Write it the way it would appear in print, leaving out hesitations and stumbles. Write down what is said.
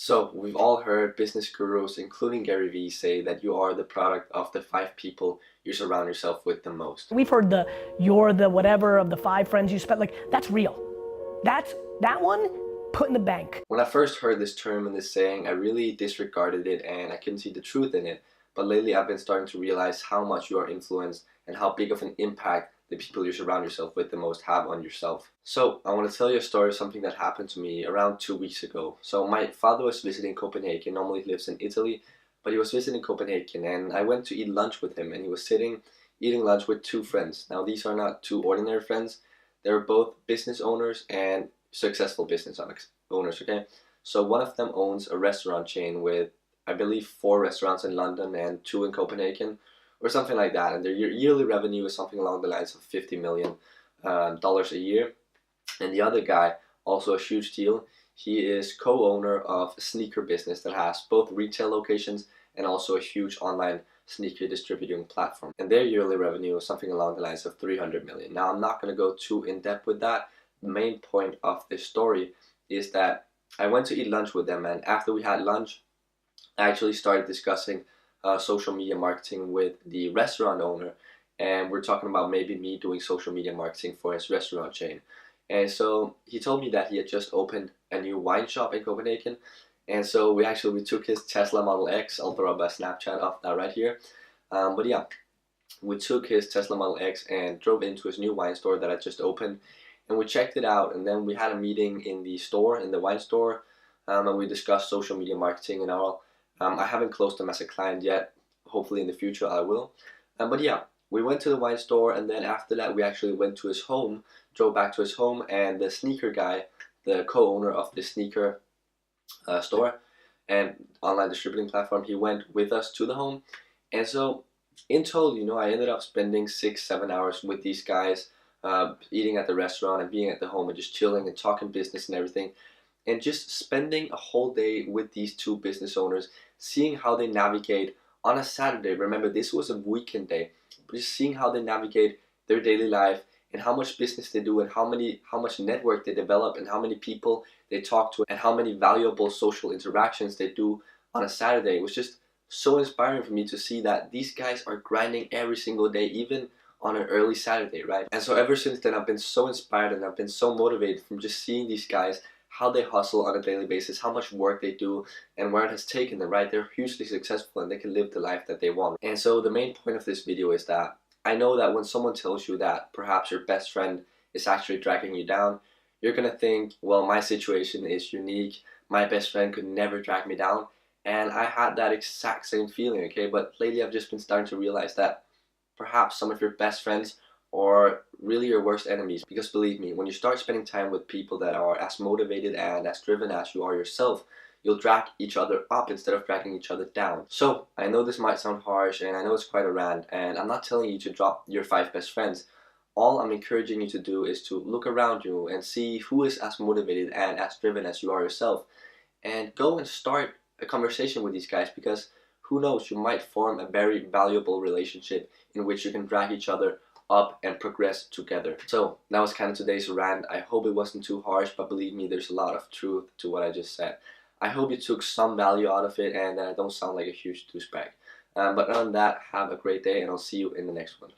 So, we've all heard business gurus, including Gary Vee, say that you are the product of the 5 people you surround yourself with the most. We've heard you're the whatever of the 5 friends you spent, like, that's real. That one, put in the bank. When I first heard this term and this saying, I really disregarded it and I couldn't see the truth in it. But lately I've been starting to realize how much you are influenced and how big of an impact the people you surround yourself with the most have on yourself. So I want to tell you a story of something that happened to me around 2 weeks ago. So my father was visiting Copenhagen. Normally he lives in Italy, but he was visiting Copenhagen and I went to eat lunch with him and he was sitting eating lunch with 2 friends. Now these are not two ordinary friends. They're both business owners and successful business owners, okay? So one of them owns a restaurant chain with, I believe, 4 restaurants in London and 2 in Copenhagen, or something like that. And their yearly revenue is something along the lines of $50 million a year. And the other guy, also a huge deal, he is co-owner of a sneaker business that has both retail locations and also a huge online sneaker distributing platform. And their yearly revenue is something along the lines of 300 million. Now, I'm not going to go too in depth with that. The main point of this story is that I went to eat lunch with them, and after we had lunch, I actually started discussing social media marketing with the restaurant owner, and we're talking about maybe me doing social media marketing for his restaurant chain. And so he told me that he had just opened a new wine shop in Copenhagen, and so we took his Tesla Model X. I'll throw up a Snapchat of that right here. But yeah, we took his Tesla Model X and drove into his new wine store that I just opened, and we checked it out, and then we had a meeting in the store, in the wine store, and we discussed social media marketing and all. I haven't closed him as a client yet. Hopefully in the future I will. But yeah, we went to the wine store, and then after that we actually went to his home, drove back to his home, and the sneaker guy, the co-owner of the sneaker store and online distributing platform, he went with us to the home. And so in total, I ended up spending 6-7 hours with these guys, eating at the restaurant and being at the home and just chilling and talking business and everything, and just spending a whole day with these 2 business owners, seeing how they navigate on a Saturday. Remember, this was a weekend day, but just seeing how they navigate their daily life and how much business they do and how much network they develop and how many people they talk to and how many valuable social interactions they do on a Saturday. It was just so inspiring for me to see that these guys are grinding every single day, even on an early Saturday, right? And so ever since then, I've been so inspired and I've been so motivated from just seeing these guys, how they hustle on a daily basis, how much work they do, and where it has taken them, right? They're hugely successful and they can live the life that they want. And so the main point of this video is that I know that when someone tells you that perhaps your best friend is actually dragging you down, you're gonna think, well, my situation is unique. My best friend could never drag me down. And I had that exact same feeling, okay? But lately I've just been starting to realize that perhaps some of your best friends or really your worst enemies. Because believe me, when you start spending time with people that are as motivated and as driven as you are yourself, you'll drag each other up instead of dragging each other down. So I know this might sound harsh and I know it's quite a rant, and I'm not telling you to drop your 5 best friends. All I'm encouraging you to do is to look around you and see who is as motivated and as driven as you are yourself, and go and start a conversation with these guys, because who knows, you might form a very valuable relationship in which you can drag each other up and progress together. So that was kind of today's rant. I hope it wasn't too harsh, but believe me, there's a lot of truth to what I just said. I hope you took some value out of it and that I don't sound like a huge douchebag. But other than that, have a great day and I'll see you in the next one.